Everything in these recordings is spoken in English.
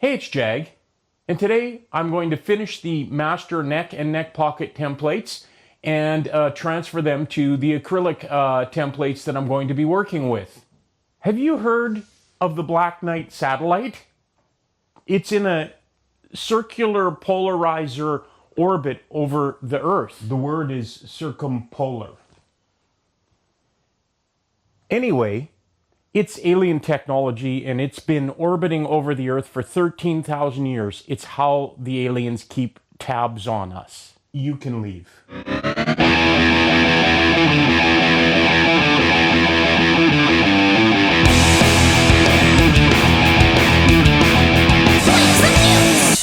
Hey, it's Jag, and today I'm going to finish the master neck and neck pocket templates and transfer them to the acrylic templates that I'm going to be working with. Have you heard of the Black Knight satellite? It's in a circular polarizer orbit over the Earth. The word is circumpolar. Anyway, it's alien technology, and it's been orbiting over the Earth for 13,000 years. It's how the aliens keep tabs on us. You can leave.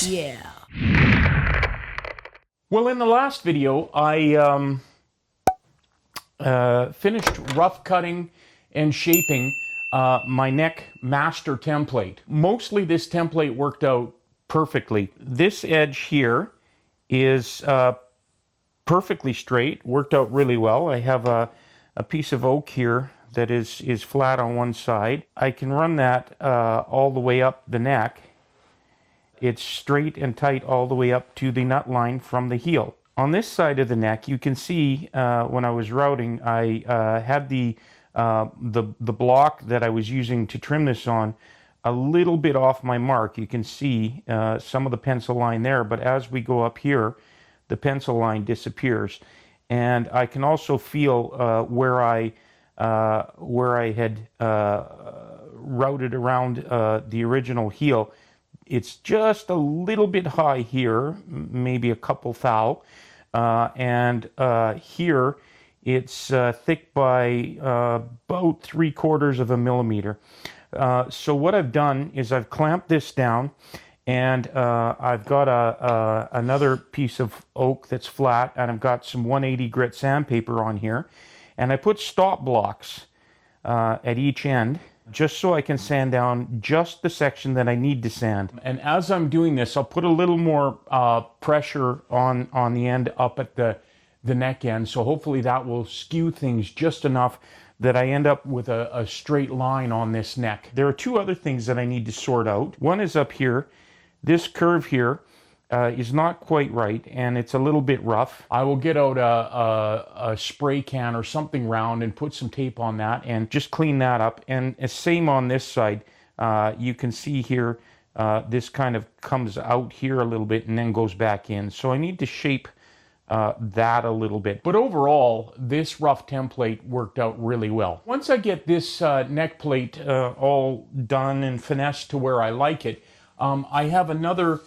Yeah. Well, in the last video, I finished rough cutting and shaping my neck master template. Mostly this template worked out perfectly. This edge here is perfectly straight, worked out really well. I have a piece of oak here that is flat on one side. I can run that all the way up the neck. It's straight and tight all the way up to the nut line from the heel. On this side of the neck, you can see when I was routing, I had the block that I was using to trim this on a little bit off my mark. You can see some of the pencil line there, but as we go up here, the pencil line disappears. And I can also feel where I had routed around the original heel. It's just a little bit high here, maybe a couple thou, and here it's thick by about 3/4 of a millimeter. So what I've done is I've clamped this down, and I've got another piece of oak that's flat, and I've got some 180 grit sandpaper on here, and I put stop blocks at each end, just so I can sand down just the section that I need to sand. And as I'm doing this, I'll put a little more pressure on the end up at the neck end, so hopefully that will skew things just enough that I end up with a straight line on this neck. There are two other things that I need to sort out. One is up here. This curve here is not quite right, and it's a little bit rough. I will get out a spray can or something round and put some tape on that and just clean that up. And same on this side. You can see here, this kind of comes out here a little bit and then goes back in. So I need to shape that a little bit. But overall, this rough template worked out really well. Once I get this neck plate all done and finessed to where I like it, I have another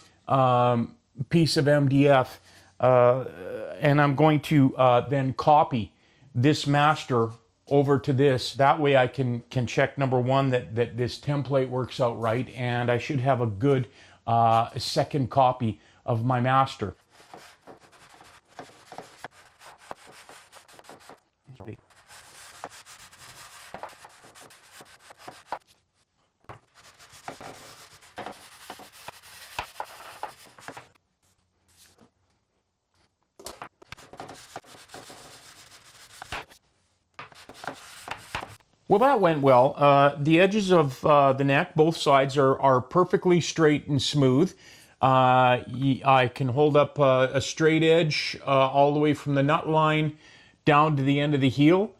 piece of MDF, and I'm going to then copy this master over to this. That way I can check, number one, that this template works out right, and I should have a good second copy of my master. Well, that went well. The edges of the neck, both sides, are perfectly straight and smooth. I can hold up a straight edge all the way from the nut line down to the end of the heel,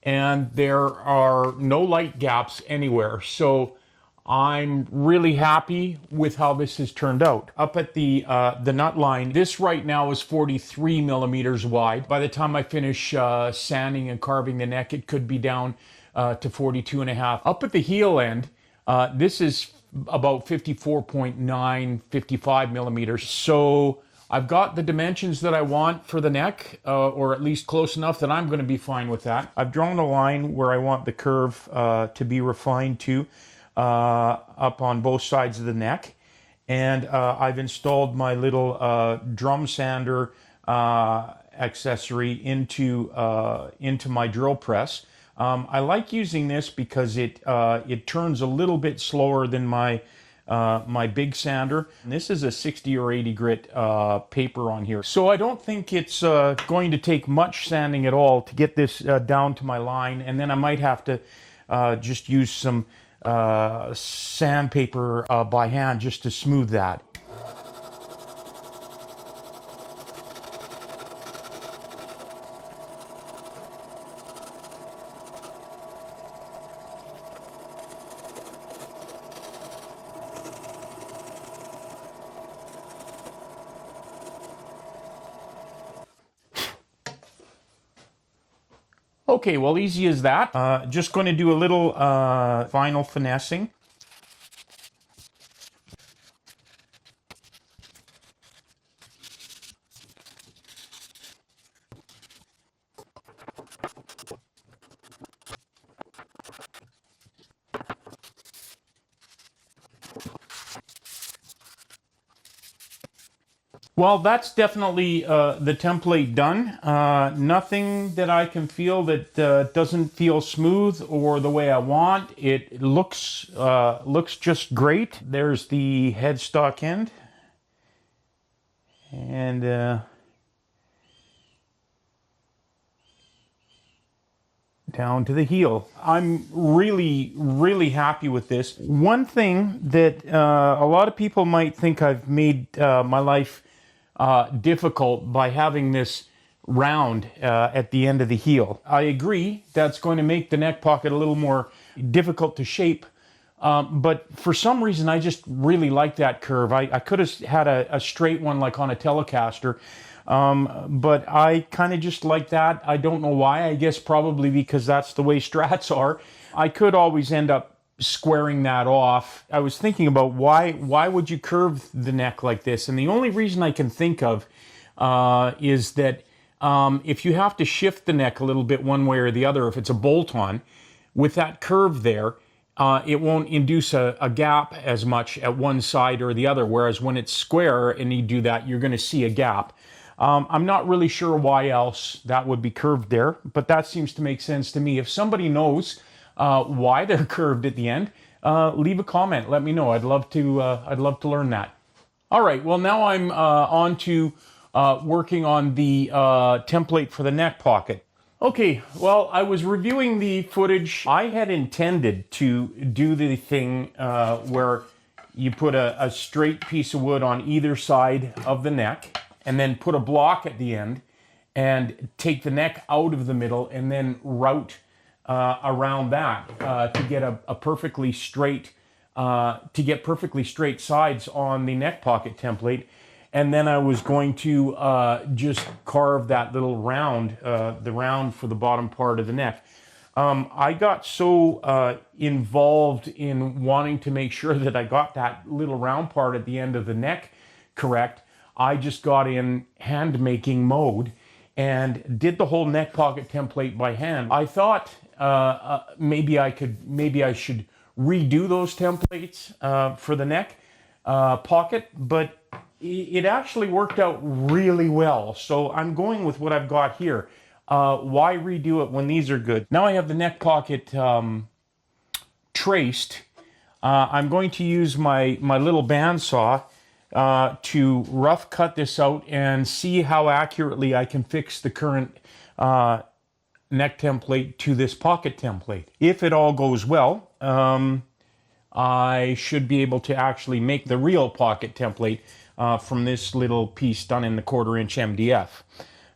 and there are no light gaps anywhere. So I'm really happy with how this has turned out. Up at the nut line, this right now is 43 millimeters wide. By the time I finish sanding and carving the neck, it could be down to 42.5. Up at the heel end, this is about 54.9, 55 millimeters. So I've got the dimensions that I want for the neck, or at least close enough that I'm going to be fine with that. I've drawn a line where I want the curve to be refined to up on both sides of the neck. And I've installed my little drum sander accessory into my drill press. I like using this because it turns a little bit slower than my big sander. And this is a 60 or 80 grit paper on here. So I don't think it's going to take much sanding at all to get this down to my line. And then I might have to just use some sandpaper by hand just to smooth that. Okay, well, easy as that. Just going to do a little vinyl finessing. Well, that's definitely the template done. Nothing that I can feel that doesn't feel smooth or the way I want. It looks just great. There's the headstock end, and down to the heel. I'm really happy with this. One thing that a lot of people might think I've made my life difficult by having this round at the end of the heel. I agree that's going to make the neck pocket a little more difficult to shape, but for some reason I just really like that curve. I could have had a straight one like on a Telecaster, but I kind of just like that. I don't know why. I guess probably because that's the way Strats are. I could always end up squaring that off. I was thinking about why would you curve the neck like this, and the only reason I can think of is that if you have to shift the neck a little bit one way or the other, if it's a bolt-on, with that curve there, it won't induce a gap as much at one side or the other, whereas when it's square and you do that, you're going to see a gap. I'm not really sure why else that would be curved there, but that seems to make sense to me. If somebody knows why they're curved at the end, leave a comment. Let me know. I'd love to learn that. All right. Well, now I'm on to working on the template for the neck pocket. Okay. Well, I was reviewing the footage. I had intended to do the thing where you put a straight piece of wood on either side of the neck, and then put a block at the end, and take the neck out of the middle, and then route around that to get a perfectly straight perfectly straight sides on the neck pocket template. And then I was going to just carve that little round, the round for the bottom part of the neck. I got so involved in wanting to make sure that I got that little round part at the end of the neck correct. I just got in hand making mode and did the whole neck pocket template by hand. I thought maybe I should redo those templates for the neck pocket, but it actually worked out really well. So I'm going with what I've got here. Why redo it when these are good? Now I have the neck pocket traced. I'm going to use my little bandsaw to rough cut this out and see how accurately I can fix the current neck template to this pocket template. If it all goes well, I should be able to actually make the real pocket template from this little piece done in the 1/4 inch MDF.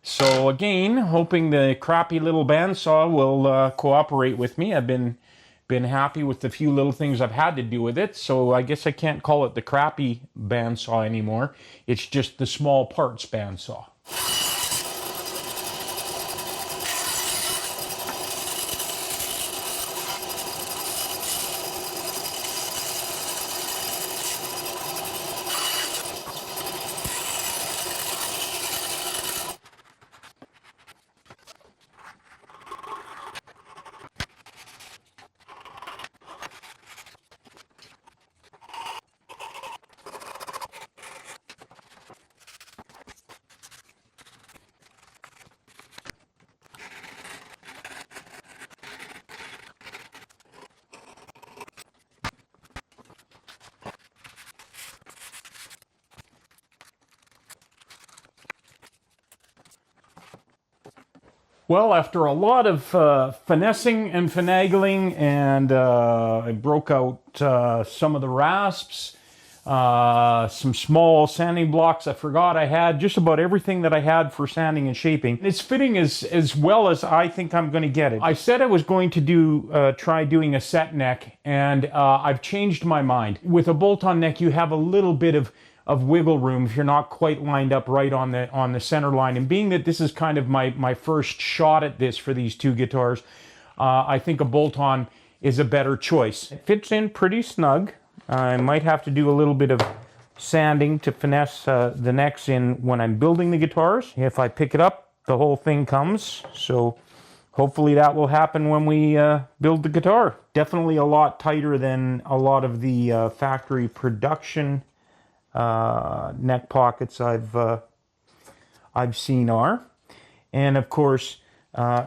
So again, hoping the crappy little bandsaw will cooperate with me. I've been happy with the few little things I've had to do with it, so I guess I can't call it the crappy bandsaw anymore. It's just the small parts bandsaw. Well, after a lot of finessing and finagling, and I broke out some of the rasps, some small sanding blocks. I forgot I had just about everything that I had for sanding and shaping. It's fitting as well as I think I'm going to get it. I said I was going to try doing a set neck, and I've changed my mind. With a bolt-on neck, you have a little bit of wiggle room if you're not quite lined up right on the center line. And being that this is kind of my first shot at this for these two guitars, I think a bolt-on is a better choice. It fits in pretty snug. I might have to do a little bit of sanding to finesse the necks in when I'm building the guitars. If I pick it up, the whole thing comes. So hopefully that will happen when we build the guitar. Definitely a lot tighter than a lot of the factory production neck pockets I've seen are. And of course,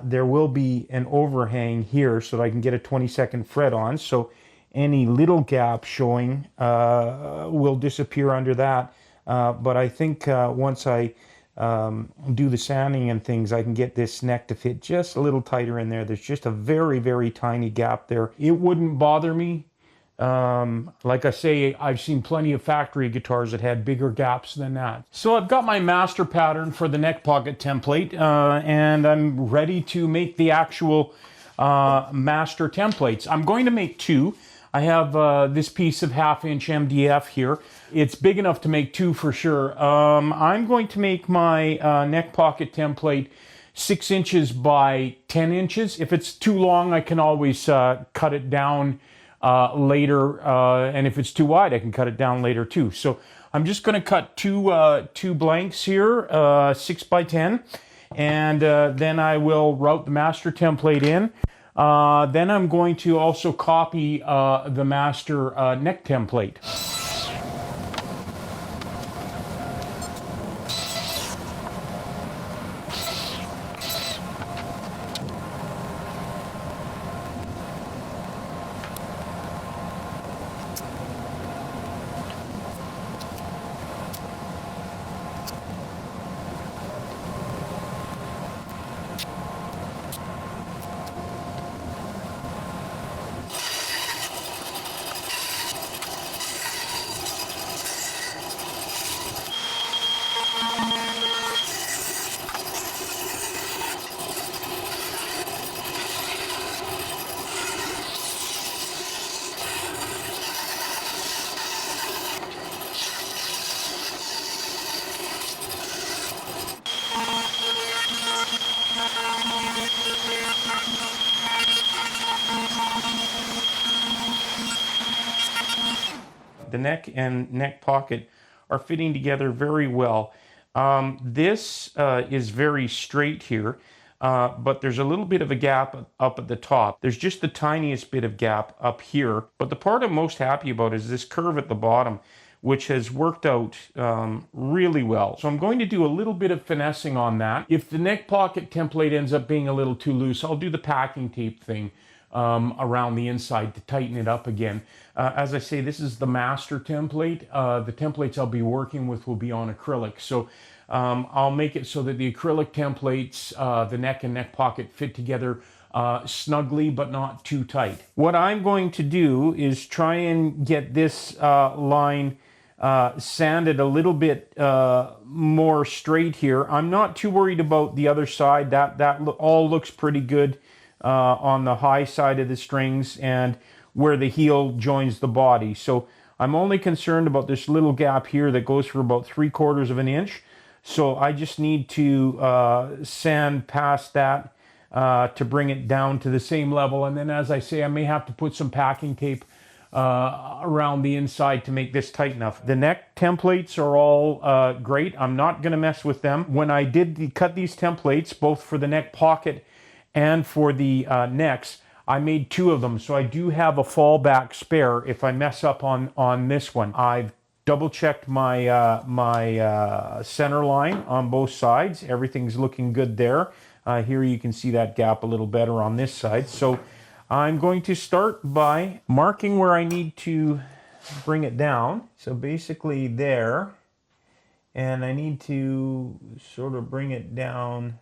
there will be an overhang here so that I can get a 22nd fret on. So any little gap showing will disappear under that. But I think once I do the sanding and things, I can get this neck to fit just a little tighter in there. There's just a very, very tiny gap there. It wouldn't bother me. Like I say, I've seen plenty of factory guitars that had bigger gaps than that. So I've got my master pattern for the neck pocket template, and I'm ready to make the actual master templates. I'm going to make two. I have this piece of 1/2 inch MDF here. It's big enough to make two for sure. I'm going to make my neck pocket template 6 inches by 10 inches. If it's too long, I can always cut it down later, and if it's too wide, I can cut it down later too. So I'm just going to cut two blanks here, 6 by 10, and then I will route the master template in. Then I'm going to also copy the master neck template. The neck and neck pocket are fitting together very well. This is very straight here, but there's a little bit of a gap up at the top. There's just the tiniest bit of gap up here. But the part I'm most happy about is this curve at the bottom, which has worked out really well. So I'm going to do a little bit of finessing on that. If the neck pocket template ends up being a little too loose, I'll do the packing tape thing around the inside to tighten it up again. As I say, this is the master template. The templates I'll be working with will be on acrylic. So I'll make it so that the acrylic templates, the neck and neck pocket fit together snugly but not too tight. What I'm going to do is try and get this line sanded a little bit more straight here. I'm not too worried about the other side. That all looks pretty good on the high side of the strings and where the heel joins the body. So I'm only concerned about this little gap here that goes for about 3/4 of an inch. So I just need to sand past that to bring it down to the same level. And then, as I say, I may have to put some packing tape around the inside to make this tight enough. The neck templates are all great. I'm not going to mess with them. When I did cut these templates, both for the neck pocket and for the necks, I made 2 of them, so I do have a fallback spare if I mess up on this one. I've double-checked my center line on both sides. Everything's looking good there. Here you can see that gap a little better on this side. So I'm going to start by marking where I need to bring it down. So basically there, and I need to sort of bring it down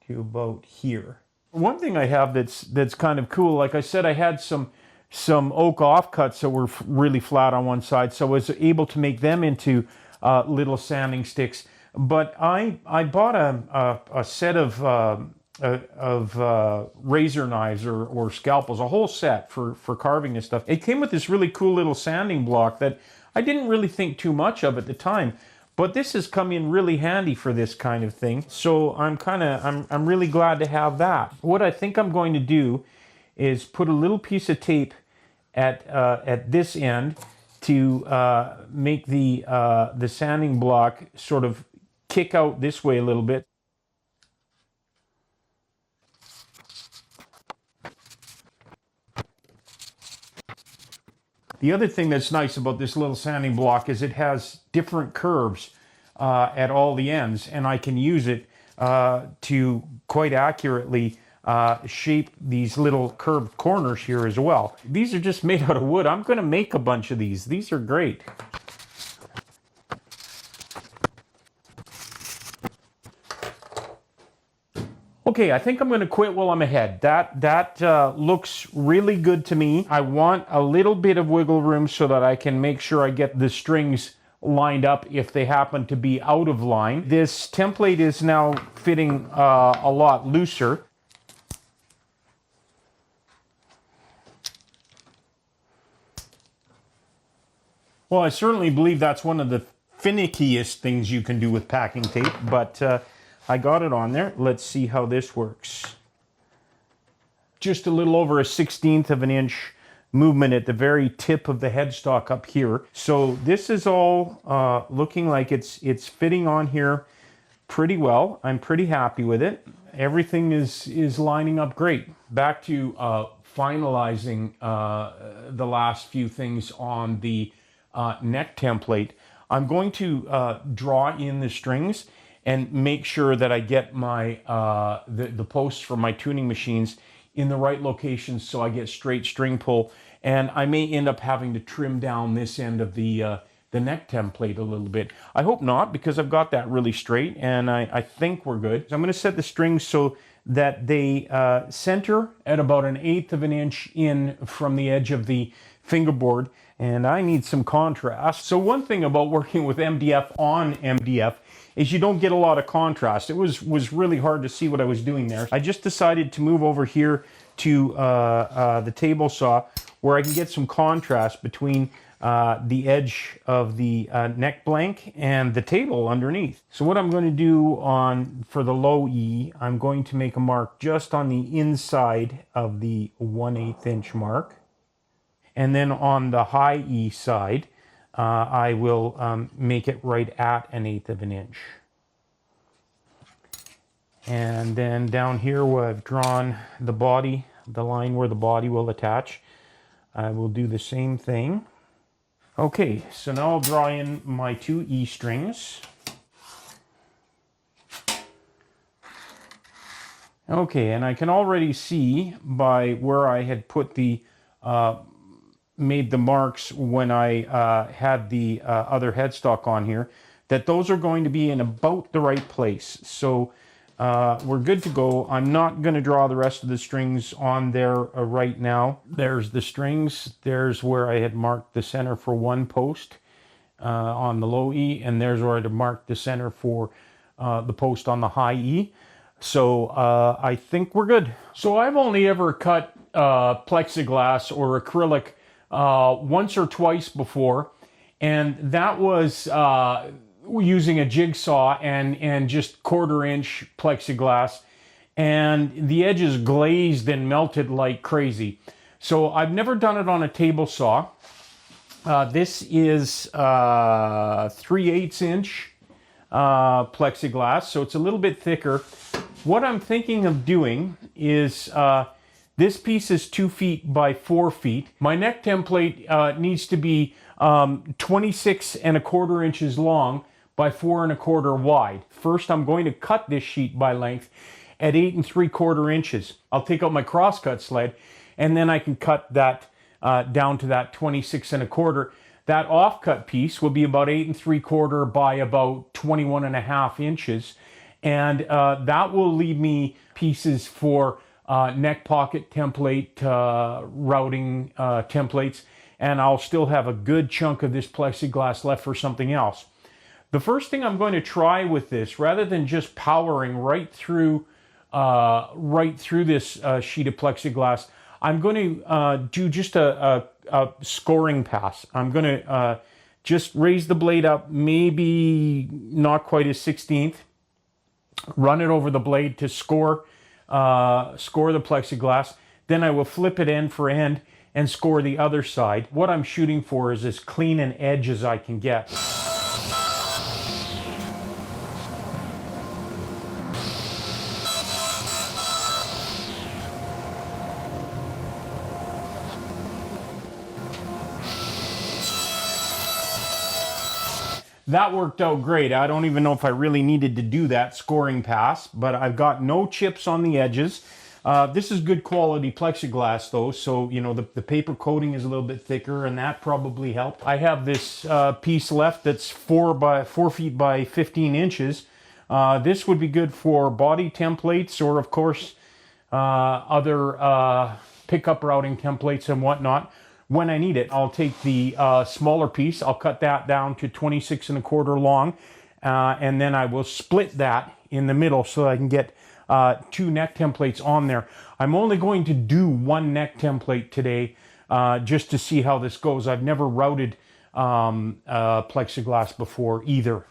to about here. One thing I have that's kind of cool, like I said, I had some oak offcuts that were really flat on one side, so I was able to make them into little sanding sticks. But I bought a set of razor knives or scalpels, a whole set for carving this stuff. It came with this really cool little sanding block that I didn't really think too much of at the time, but this has come in really handy for this kind of thing. So I'm really glad to have that. What I think I'm going to do is put a little piece of tape at this end to make the sanding block sort of kick out this way a little bit. The other thing that's nice about this little sanding block is it has different curves at all the ends, and I can use it to quite accurately shape these little curved corners here as well. These are just made out of wood. I'm going to make a bunch of these. These are great. Okay, I think I'm going to quit while I'm ahead. That looks really good to me. I want a little bit of wiggle room so that I can make sure I get the strings lined up if they happen to be out of line. This template is now fitting a lot looser. Well, I certainly believe that's one of the finickiest things you can do with packing tape, but I got it on there. Let's see how this works. Just a little over a 1/16 of an inch movement at the very tip of the headstock up here. So this is all looking like it's fitting on here pretty well. I'm pretty happy with it. Everything is lining up great. Back to finalizing the last few things on the neck template. I'm going to draw in the strings and make sure that I get my the posts for my tuning machines in the right locations so I get straight string pull. And I may end up having to trim down this end of the neck template a little bit. I hope not, because I've got that really straight, and I think we're good. So I'm going to set the strings so that they center at about 1/8 of an inch in from the edge of the fingerboard, and I need some contrast. So one thing about working with MDF on MDF is you don't get a lot of contrast. It was really hard to see what I was doing there. I just decided to move over here to the table saw where I can get some contrast between the edge of the neck blank and the table underneath. So what I'm going to do for the low E, I'm going to make a mark just on the inside of the 1/8 inch mark. And then on the high E side, I will make it right at 1/8 of an inch. And then down here where I've drawn the body, the line where the body will attach, I will do the same thing. Okay, so now I'll draw in my 2 E strings. Okay, and I can already see by where I had put the made the marks when I had the other headstock on here, that those are going to be in about the right place. So we're good to go. I'm not going to draw the rest of the strings on there right now. There's the strings. There's where I had marked the center for one post on the low E, and there's where I had marked the center for the post on the high E. So I think we're good. So I've only ever cut plexiglass or acrylic once or twice before, and that was using a jigsaw and just 1/4 inch plexiglass, and the edges glazed and melted like crazy. So I've never done it on a table saw. This is 3/8 inch plexiglass, so it's a little bit thicker. What I'm thinking of doing is this piece is 2 feet by 4 feet. My neck template needs to be 26 1/4 inches long by 4 1/4 wide. First, I'm going to cut this sheet by length at 8 3/4 inches. I'll take out my crosscut sled, and then I can cut that down to that 26 1/4. That offcut piece will be about 8 3/4 by about 21 1/2 inches. And that will leave me pieces for neck pocket template, routing templates, and I'll still have a good chunk of this plexiglass left for something else. The first thing I'm going to try with this, rather than just powering right through this sheet of plexiglass, I'm going to do just a scoring pass. I'm going to just raise the blade up, maybe not quite a 16th, run it over the blade to score the plexiglass. Then I will flip it end for end and score the other side. What I'm shooting for is as clean an edge as I can get. That worked out great. I don't even know if I really needed to do that scoring pass, but I've got no chips on the edges. This is good quality plexiglass though, so you know the paper coating is a little bit thicker and that probably helped. I have this piece left that's 4 feet by 15 inches. This would be good for body templates or of course other pickup routing templates and whatnot. When I need it, I'll take the smaller piece, I'll cut that down to 26 1/4 long, and then I will split that in the middle so that I can get 2 neck templates on there. I'm only going to do 1 neck template today just to see how this goes. I've never routed plexiglass before either.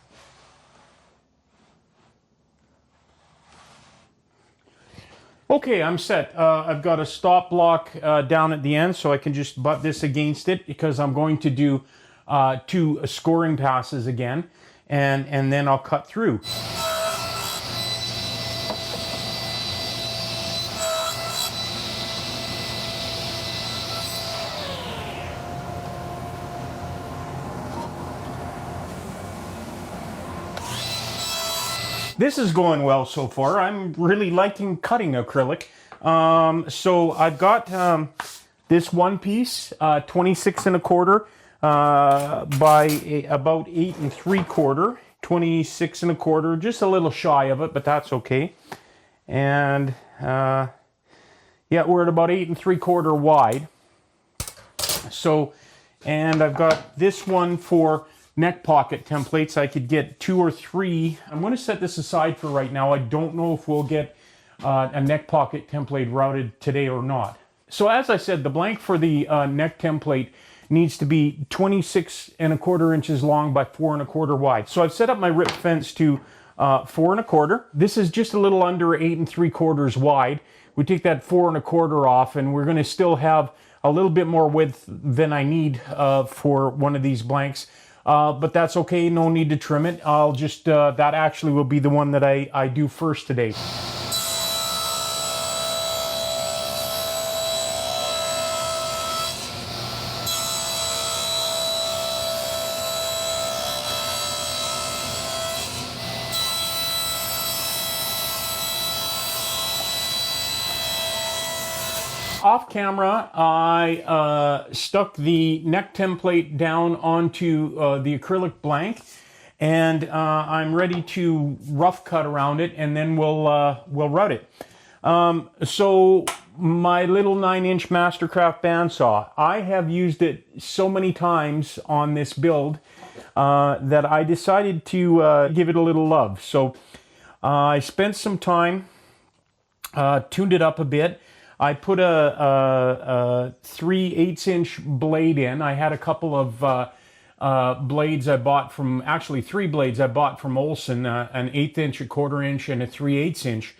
Okay, I'm set. I've got a stop block down at the end, so I can just butt this against it because I'm going to do 2 scoring passes again, and then I'll cut through. This is going well so far. I'm really liking cutting acrylic. So I've got this one piece, 26 1/4 by about 8 3/4, 26 1/4, just a little shy of it, but that's okay. And yeah, we're at about 8 3/4 wide. So, and I've got this one for neck pocket templates. I could get 2 or 3. I'm going to set this aside for right now. I don't know if we'll get a neck pocket template routed today or not. So as I said, the blank for the neck template needs to be 26 1/4 inches long by 4 1/4 wide. So I've set up my rip fence to 4 1/4. This is just a little under 8 3/4 wide. We take that 4 1/4 off and we're going to still have a little bit more width than I need for one of these blanks. But that's okay, no need to trim it. I'll just, that actually will be the one that I do first today. Off camera, I stuck the neck template down onto the acrylic blank, and I'm ready to rough cut around it, and then we'll route it. So my little 9-inch Mastercraft bandsaw, I have used it so many times on this build that I decided to give it a little love. So I spent some time, tuned it up a bit. I put a 3/8" blade in. I had a couple of blades I bought from, actually 3 blades I bought from Olson, an 1/8 inch, a 1/4 inch, and a 3/8 inch.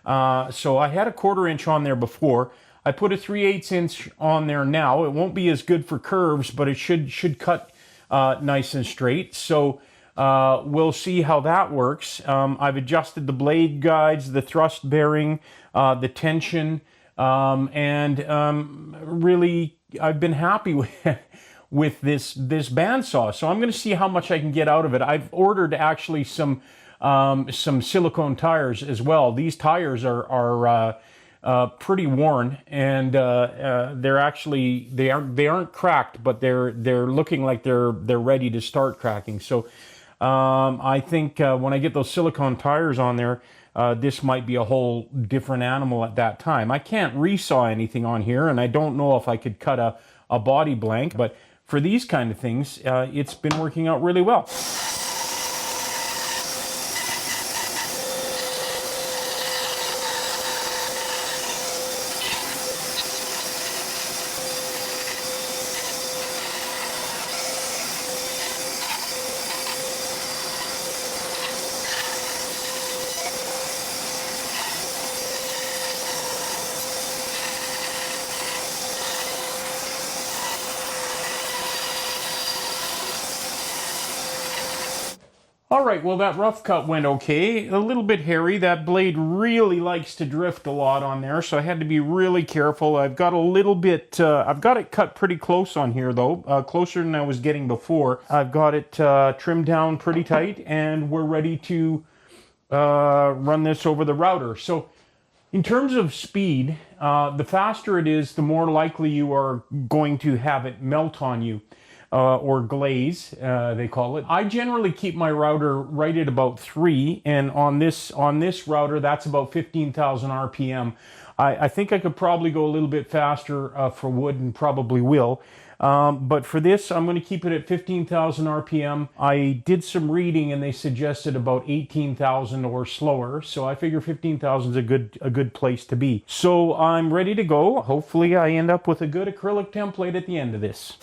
So I had a 1/4 inch on there before. I put a 3/8 inch on there now. It won't be as good for curves, but it should cut nice and straight. So we'll see how that works. I've adjusted the blade guides, the thrust bearing, the tension, and really I've been happy with this bandsaw. So I'm going to see how much I can get out of it. I've ordered actually some silicone tires as well. These tires are pretty worn, and they're actually they aren't cracked, but they're looking like they're ready to start cracking. So I think when I get those silicone tires on there, this might be a whole different animal at that time. I can't resaw anything on here, and I don't know if I could cut a body blank, but for these kind of things, it's been working out really well. All right, well, that rough cut went okay. A little bit hairy. That blade really likes to drift a lot on there, so I had to be really careful. I've got a little bit, I've got it cut pretty close on here, though, closer than I was getting before. I've got it trimmed down pretty tight, and we're ready to run this over the router. So in terms of speed, the faster it is, the more likely you are going to have it melt on you. Or glaze, they call it. I generally keep my router right at about 3, and on this router, that's about 15,000 RPM. I think I could probably go a little bit faster for wood, and probably will. But for this, I'm going to keep it at 15,000 RPM. I did some reading, and they suggested about 18,000 or slower. So I figure 15,000 is a good place to be. So I'm ready to go. Hopefully, I end up with a good acrylic template at the end of this.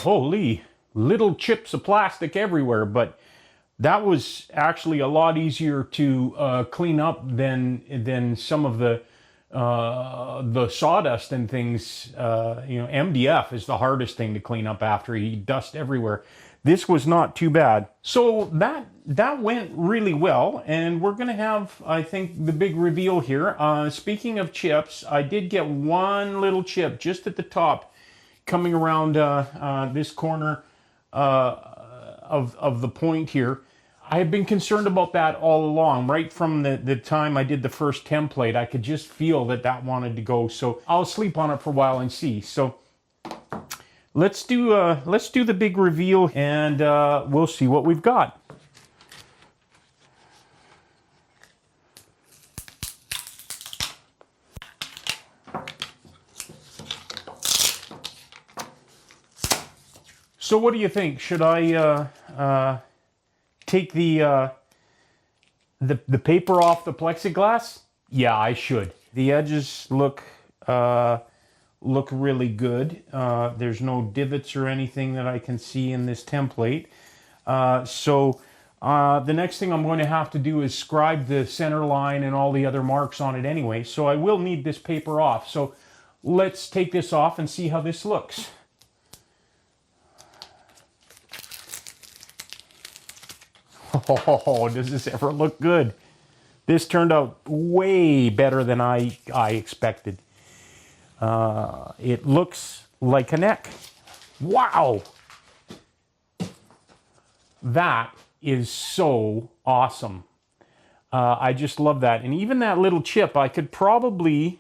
Holy, little chips of plastic everywhere, but that was actually a lot easier to clean up than some of the sawdust and things. MDF is the hardest thing to clean up after. You dust everywhere. This was not too bad. So that went really well, and we're going to have, I think, the big reveal here. Speaking of chips, I did get one little chip just at the top, coming around this corner of the point here. I have been concerned about that all along. Right from the time I did the first template, I could just feel that wanted to go. So I'll sleep on it for a while and see. So let's do the big reveal, and we'll see what we've got. So what do you think? Should I take the paper off the plexiglass? Yeah, I should. The edges look really good. There's no divots or anything that I can see in this template. So the next thing I'm going to have to do is scribe the center line and all the other marks on it anyway. So I will need this paper off. So let's take this off and see how this looks. Oh, does this ever look good? This turned out way better than I expected. It looks like a neck. Wow! That is so awesome. I just love that. And even that little chip, I could probably,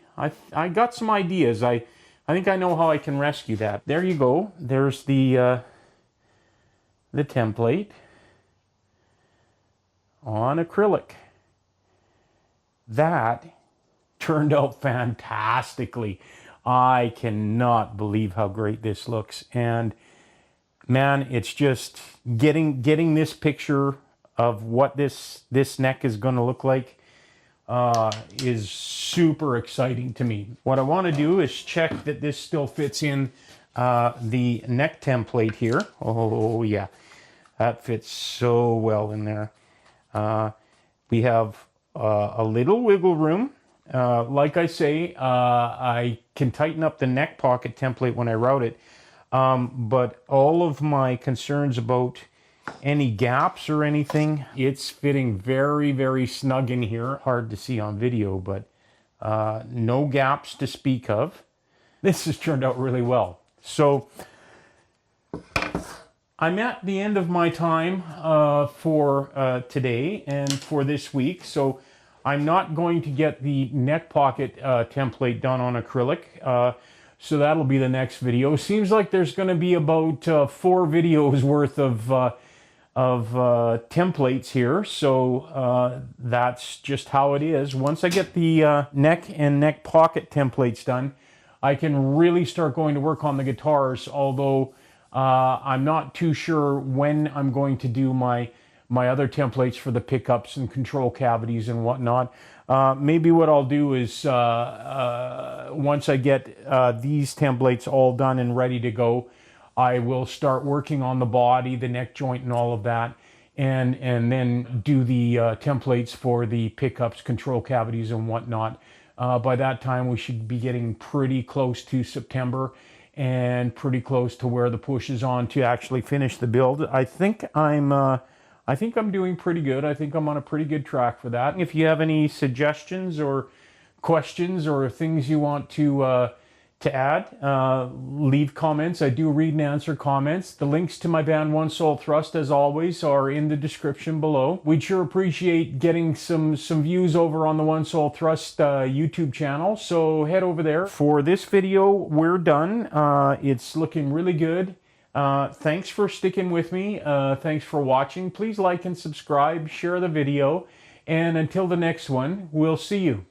I got some ideas. I think I know how I can rescue that. There you go. There's the template on acrylic. That turned out fantastically. I cannot believe how great this looks. And man, it's just getting this picture of what this neck is going to look like is super exciting to me. What I want to do is check that this still fits in the neck template here. Oh yeah, that fits so well in there. We have a little wiggle room. Like I say, I can tighten up the neck pocket template when I route it. But all of my concerns about any gaps or anything, it's fitting very, very snug in here. Hard to see on video, but no gaps to speak of. This has turned out really well. So I'm at the end of my time for today and for this week, so I'm not going to get the neck pocket template done on acrylic, so that'll be the next video. Seems like there's going to be about 4 videos worth of templates here, so that's just how it is. Once I get the neck and neck pocket templates done, I can really start going to work on the guitars, although I'm not too sure when I'm going to do my other templates for the pickups and control cavities and whatnot. Maybe what I'll do is once I get these templates all done and ready to go, I will start working on the body, the neck joint and all of that, and then do the templates for the pickups, control cavities and whatnot. By that time we should be getting pretty close to September and pretty close to where the push is on to actually finish the build. I think I'm doing pretty good. I think I'm on a pretty good track for that. If you have any suggestions or questions or things you want to add, leave comments. I do read and answer comments. The links to my band One Soul Thrust, as always, are in the description below. We'd sure appreciate getting some views over on the One Soul Thrust YouTube channel, so head over there. For this video, we're done. It's looking really good. Thanks for sticking with me. Thanks for watching. Please like and subscribe, share the video, and until the next one, we'll see you.